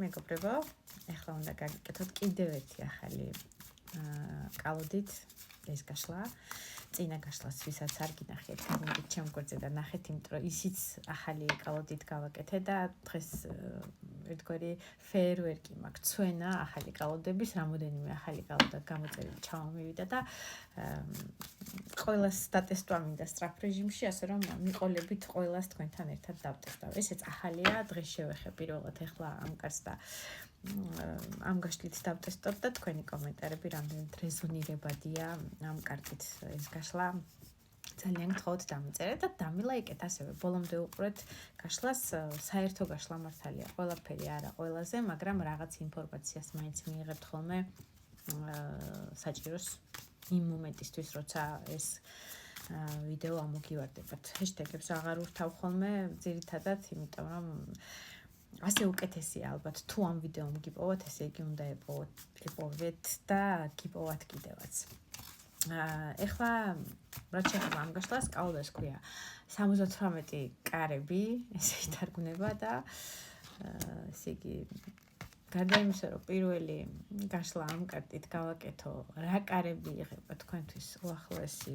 მეგობრებო, ეხლა უნდა გაგიკეთოთ კიდევ ერთი ახალი კალოდით ეს გაშლა. წინა გაშლას ვისაც არ გინახეთ, გამოდით ჩემ გვერდზე და ნახეთ, იმიტომ რომ ისიც ახალი კალოდით გავაკეთე და დღეს ერთგვარი ფეერვერკი მაქვს. ცვენა ახალი კალოდების, რამოდენიმე ახალი კალოდა გამოწერილი ჩავამივიდა და ყველას დატესტვა მინდა სწრაფ რეჟიმში, ასე რომ მიყოლებით ყველას თქვენთან ერთად დავტესტავ. ესეც ახალია, დღეს შევეხე პირველად ეხლა ამ კარს და ამ გაშლით დავტესტოთ და თქვენი კომენტარები რამდენად რეზონირებადია ამ კარტით ეს გაშლა. ძალიან გთხოვთ დამიწერეთ და დამილაიკეთ ასევე. ბოლომდე უყურეთ გაშლას, საერთო გაშლა მართალია. ყველაფერი არა ყველაზე, მაგრამ რაღაც ინფორმაციას მაინც მიიღებთ ხოლმე საჭიროს იმ მომენტისთვის, როცა ეს ვიდეო ამოგივარდებათ. ჰეშტეგებს აღარ ურთავ ხოლმე, ძირითადად, იმიტომ რომ ასე უკეთესია ალბათ თუ ამ ვიდეომ გიპოვოთ, ესე იგი უნდა იპოვეთ და გიპოვათ კიდევაც. ეხლა რაც შეეხება ამ გაშლას, კალოდას ქვია 78 კარები, ესე ითარგმნება და ესე იგი გარდა იმისა, რომ პირველი გაშლა ამ კარტით გავაკეთო, რა კარები იღება თქვენთვის უახლოესი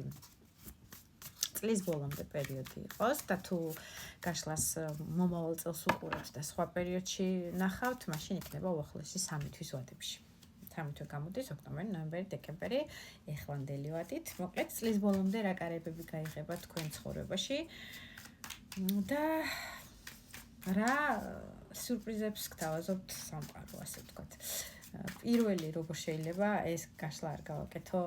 წლის ბოლომდე პერიოდი იყოს და თუ გაშლას მომავალ წელს უყურებთ და სხვა პერიოდში ნახავთ, მაშინ იქნება უახლოესი 3 თვის ვადებში. 3 თვე გამოდის ოქტომბერი, ნოემბერი, დეკემბერი, ეხლანდელი ვადით. მოკლედ წლის ბოლომდე რა კარებები გაიღება თქვენ ცხოვრებაში და რა სიურპრიზებს გთავაზობთ სამყარო, ასე ვთქვათ. პირველი როგორ შეიძლება ეს გაშლა არ გავაკეთო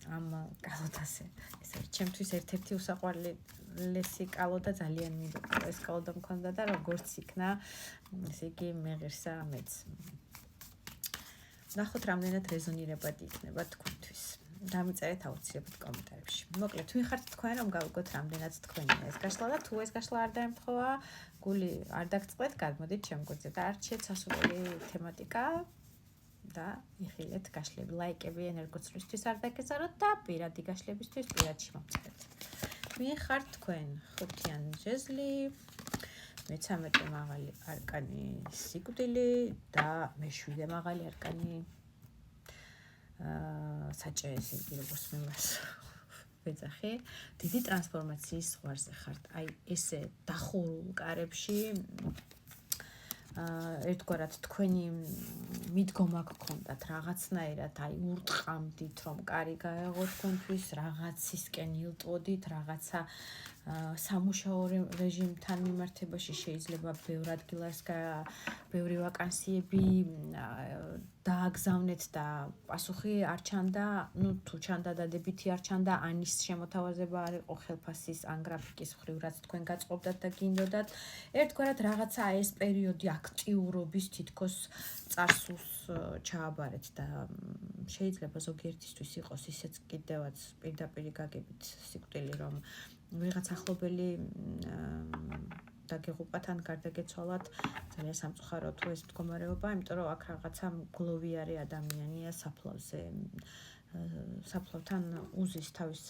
ამ კალოდაზე. ეს არის ჩემთვის ერთ-ერთი უსაყვარლესი კალოდა, ძალიან მინდა ეს კალოდა მქონდა და როგორც იქნა, ესე იგი მეღირსა მეც. ნახოთ რამდენად რეზონირებადი იქნება თქვენთვის. დამიწერეთ აუცილებლად კომენტარებში. მოკლედ, ვინ ხართ თქვენ, რომ გავიგოთ რამდენად თქვენია ეს გაშლა და თუ ეს გაშლა არ დაემთხოვა, გული არ დაგწყდეთ, გადმოდით ჩემ გვერდზე და არჩიეთ სასურველი თემატიკა და იხილეთ გაშლები, ლაიკები ენერგოცრისთვის არ დაგეზაროთ და პირადი გაშლებისთვის პირადში მომწერეთ. ვინ ხართ თქვენ? ხუთიან ჟეზლი, მე-13 მაღალი არკანი სიკვდილი და მე-7 მაღალი არკანი საჭეს იგი როგორც მე მას ვეძახი. დიდი ტრანსფორმაციის ზღვარზე ხართ. აი ესე დახურულ კარებში ერთგვარად თქვენი მიდგომა გქონდათ რაღაცნაირად, აი ურტყამდით, რომ კარი გაეღო თქვენთვის, რაღაცისკენ ილტვოდით, რაღაცა სამუშაო რეჟიმთან მიმართებაში შეიძლება ბევრ ადგილას ბევრი ვაკანსიები დააგზავნეთ და პასუხი არ ჩანდა, თუ ჩანდა დადებითი არ ჩანდა, ანის შემოთავაზება არ იყო ხელფასის ან გრაფიკის მხრივ, რაც თქვენ გაწყობდათ და გინდოდათ. ერთგვარად რაღაცა ეს პერიოდი აქტიურობის თითქოს წარსულს ჩააბარეთ და შეიძლება ზოგიერთისთვის იყოს ისეც კიდევაც პირდაპირი გაგებით სიკვდილი, რომ ვიღაც ახლობელი დაგეღუპათ ან გარდაგეცვალათ, ძალიან სამწუხარო თუ ეს მდგომარეობა, იმიტომ რომ აქ რაღაცა მგლოვიარე ადამიანია საფლავზე, საფლავთან უზის თავის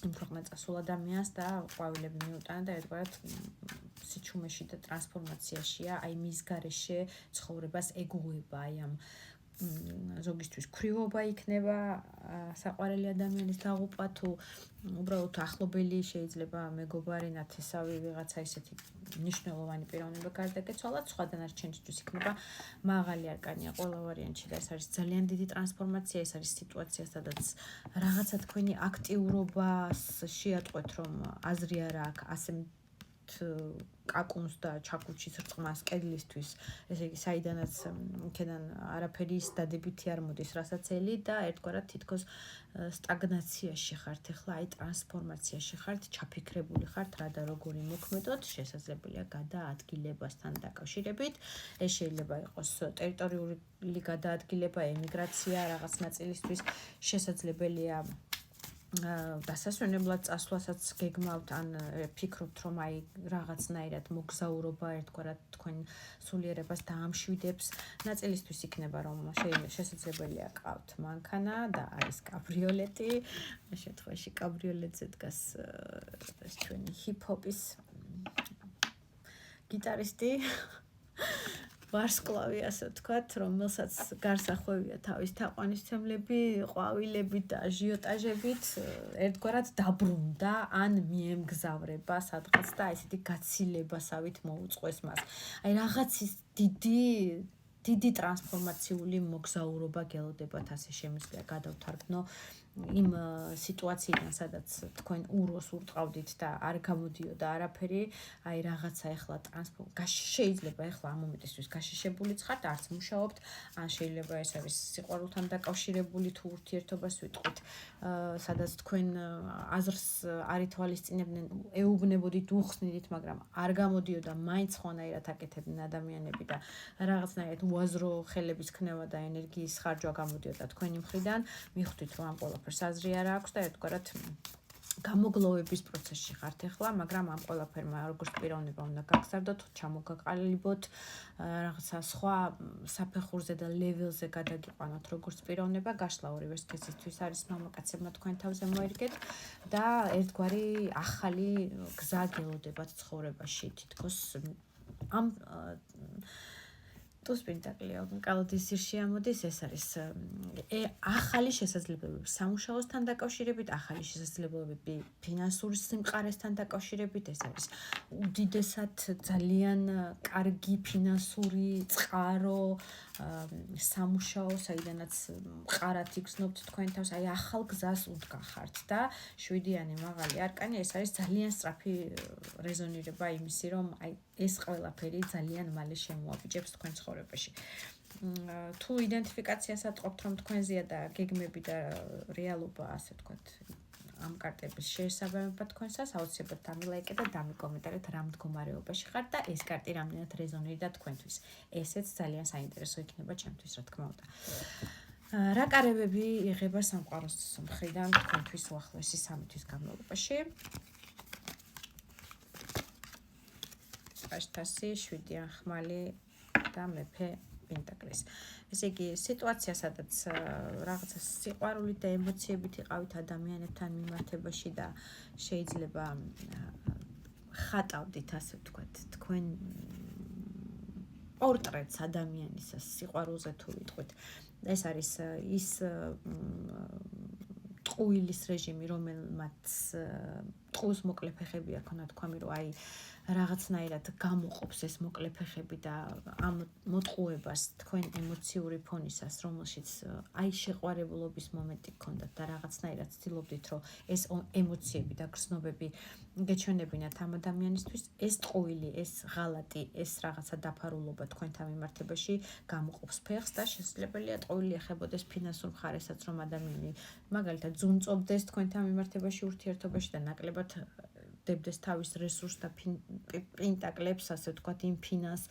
იმ ქვეყნად წასულ ადამიანს და ყვავილები მიუტანა და ერთგვარად სიჩუმეში და ტრანსფორმაციაშია, აი მის გარეშე ცხოვრებას ეგუება, აი ამ ზოგისთვის ქრივობა იქნება საყვარელი ადამიანის დაღუპვა, თუ უბრალოდ ახლობელი შეიძლება მეგობარი, ნათესავი, ვიღაცა ისეთი მნიშვნელოვანი პიროვნება გარდაგეცვალათ, სხვა დანარჩენისთვის იქნება მაღალი არკანია ყველა ვარიანტში და ეს არის ძალიან დიდი ტრანსფორმაცია, ეს არის სიტუაცია, სადაც რაღაცა თქვენი აქტიურობას შეატყვეთ, რომ აზრი არ აქვს, ასე კაკუნს და ჩაქუჩის რწყმას კედლისთვის, ესე იგი საიდანაც იქიდან არაფერი ის დადებითი არ მოდის, რასაც ელი და ერთგვარად თითქოს სტაგნაციაში ხართ, ეხლა აი ტრანსფორმაციაში ხართ, ჩაფიქრებული ხართ, რა და როგორი მოქმედოთ, შესაძლებელია გადაადგილებასთან დაკავშირებით. ეს შეიძლება იყოს ტერიტორიული გადაადგილება, ემიგრაცია რაღაც ნაწილისთვის, შესაძლებელია დასასვენებლად წასვლასაც გეგმავთ ან ფიქრობთ, რომ აი რაღაცნაირად მოგზაურობა ერთგვარად თქვენ სულიერებას დაამშვიდებს. ნაწილისთვის იქნება, რომ შესაძლებელია ყავთ მანქანა და არის კაბრიოლეტი. ამ შემთხვევაში კაბრიოლეტზე დგას ეს ჩვენი ჰიპ-ჰოპის გიტარისტი ვარსკვლავი, ასე ვთქვათ, რომელსაც გარს ახვევია თავის თაყვანისცემლები, ყვავილებით და აჟიოტაჟებით, ერთგვარად დაბრუნდა ან მიემგზავრება სადღაც და ესეთი გაცილებასავით მოუწყოს მას. აი რაღაცის დიდი ტრანსფორმაციული მოგზაურობა გელოდებათ, ასე შემიძლია გადავთარგმნო იმ სიტუაციიდან, სადაც თქვენ უროს ურტყავდით და არ გამოდიოდა არაფერი, აი რაღაცა ეხლა შეიძლება ეხლა ამ მომენტისთვის გაშიშებულიც ხართ, არც მუშაობთ, ან შეიძლება ეს არის სიყვარულთან დაკავშირებული თუ ურთიერთობას ვიტყვით, სადაც თქვენ აზრს არ ითვალისწინებდნენ, ეუბნებოდით, უხსნიდით, მაგრამ არ გამოდიოდა, მაინც ხვანაირად აკეთებდნენ ადამიანები და რაღაცნაირად უაზრო ხელების ქნევა და ენერგიის ხარჯვა გამოდიოდა თქვენი მხრიდან, მიხვდით, რომ ამ ყველაფერს აზრი არ აქვს და ერთგვარად გამოგლოვების პროცესში ხართ ახლა, მაგრამ ამ ყველაფერმა როგორც პიროვნება უნდა გაგზარდოთ, ჩამოგაყალიბოთ, რაღაცა სხვა საფეხურზე და ლეველზე გადაგიყვანოთ როგორც პიროვნება, გაშლა ორივე სქესისთვის არის მამაკაცებმა თქვენ თავზე მოერგეთ და ერთგვარი ახალი გზა გელოდებათ ცხოვრებაში, თითქოს ამ სპექტაკლია, კალოდის ძირში ამოდის, ეს არის ახალი შესაძლებლობები სამუშაოსთან დაკავშირებით, ახალი შესაძლებლობები ფინანსური სიმყარესთან დაკავშირებით, ეს არის უდიდესად ძალიან კარგი ფინანსური წყარო, სამუშაო, საიდანაც მყარად იგრძნობთ თქვენ თავს, აი ახალ გზას უდგახართ და 7-იანი მაღალი არკანი, ეს არის ძალიან სწრაფი რეზონირება იმისი, რომ აი ეს ყველაფერი ძალიან მალე შემოაბიჯებს თქვენ ცხოვრებაში. თუ იდენტიფიკაციას ატყობთ, რომ თქვენზეა და გეგმები და რეალობა, ასე ვთქვათ, ამ კარტების შეესაბამება თქვენსას, აუცილებლად დამილაიკეთ და დამიკომენტარეთ რა მდგომარეობაში ხართ და ეს კარტი რამდენად რეზონირდა თქვენთვის. ესეც ძალიან საინტერესო იქნება ჩემთვის, რა თქმა უნდა. რა კარებები იღება სამყაროს მხრიდან თქვენთვის უახლოესი 3 თვის განმავლობაში? აშთასი, 7-იან ხმალი და მეფე პენტაკლის. ესე იგი, სიტუაცია, სადაც რაღაცა სიყვარულით და ემოციებით იყავით ადამიანებთან მიმართებაში და შეიძლება ხატავდით, ასე ვთქვათ, თქვენ პორტრეტს ადამიანის სიყვარულზე თუ ვიტყვით. ეს არის ის ტყუილის რეჟიმი, რომელმაც ტყუილს მოკლე ფეხები აქვს, თქვამი რომ აი რაღაცნაირად გამოყოფს ეს მოკლე ფეხები და ამ მოტყუებას თქვენ ემოციური ფონისას, რომელშიც აი შეყვარებულობის მომენტი გქონდათ და რაღაცნაირად ცდილობდით, რომ ეს ემოციები და გრძნობები გეჩვენებინათ ამ ადამიანისთვის, ეს ტყუილი, ეს ღალატი, ეს რაღაცა დაფარულობა თქვენთან მიმართებაში გამოყოფს ფეხს და შესაძლებელია ტყუილი ეხებოდეს ფინანსურ მხარესაც, რომ ადამიანი მაგალითად ძუნწობდეს თქვენთან მიმართებაში ურთიერთობაში და ნაკლებად დებდეს თავის რესურსს და პენტაკლებს, ასე ვთქვათ, იმ ფინანს,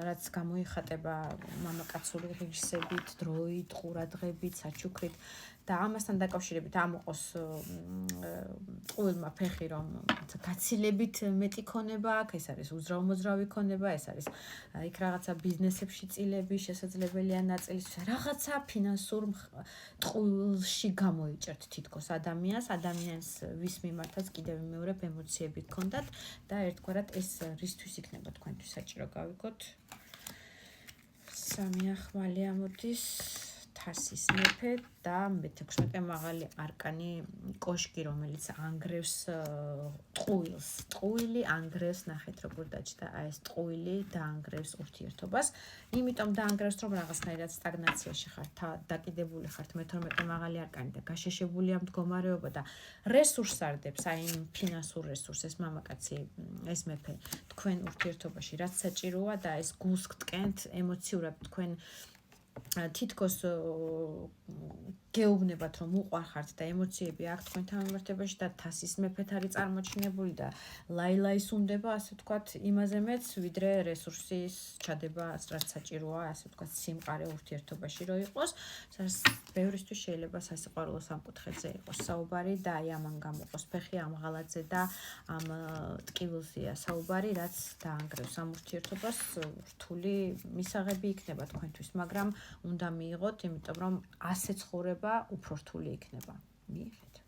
რაც გამოიხატება მამაკაცური ღირსებით, დროით, ყურადღებით, საჩუქრით და ამასთან დაკავშირებით ამოყოს ტყუილმა ფეხი, რომ გაცილებით მეტი ქონება აქვს, ეს არის უძრავ-მოძრავი ქონება, ეს არის იქ რაღაცა ბიზნესებში წილები შესაძლებელია ნაწილის, რაღაცა ფინანსურ ტყუილში გამოიჭერთ თითქოს ადამიანს, ვის მიმართაც კიდევ მეორე ემოციები გქონდათ და ერთგვარად ეს რისთვის იქნება თქვენთვის საჭირო გავიგოთ. 3 ხმალი ამოდის, თასის მეფე და მე-16 მაღალი არკანი კოშკი, რომელიც ანგრევს ტყუილს. ტყუილი ანგრევს, ნახეთ როგორ დაჭდა, აი ეს ტყუილი დაანგრევს ურთიერთობას. იმიტომ დაანგრევს, რომ რაღაცნაირად სტაგნაციაში ხართ, დაკიდებული ხართ, მე-12 მაღალი არკანი და გაშეშებულია მდგომარეობა და რესურსს არდებს, აი იმ ფინანსურ რესურსს, ეს მამაკაცი, ეს მეფე თქვენ ურთიერთობაში რაც საჭიროა და ეს გულს გტკენთ, ემოციურად თქვენ თითქოს გეუბნებათ, რომ უყვარხართ და ემოციები აქვს თქვენთან მიმართებაში და თასის მეფეთ არის წარმოჩინებული და ლაილაის უნდება, ასე ვთქვათ, იმაზე მეც, ვიდრე რესურსის ჩადება, რაც საჭიროა, ასე ვთქვათ, სიმყარე ურთიერთობაში რო იყოს. ბევრისთვის შეიძლება სასიყვარულო სამკუთხედზე იყოს საუბარი და აი ამან გამოყოს ფეხი ამ ღალატზე და ამ ტკივილზეა საუბარი, რაც დაანგრევს ამ ურთიერთობას, რთული მისაღები იქნება თქვენთვის, მაგრამ უნდა მიიღოთ, იმიტომ რომ ასე ცხოვრება უფრო რთული იქნება. მიიღეთ.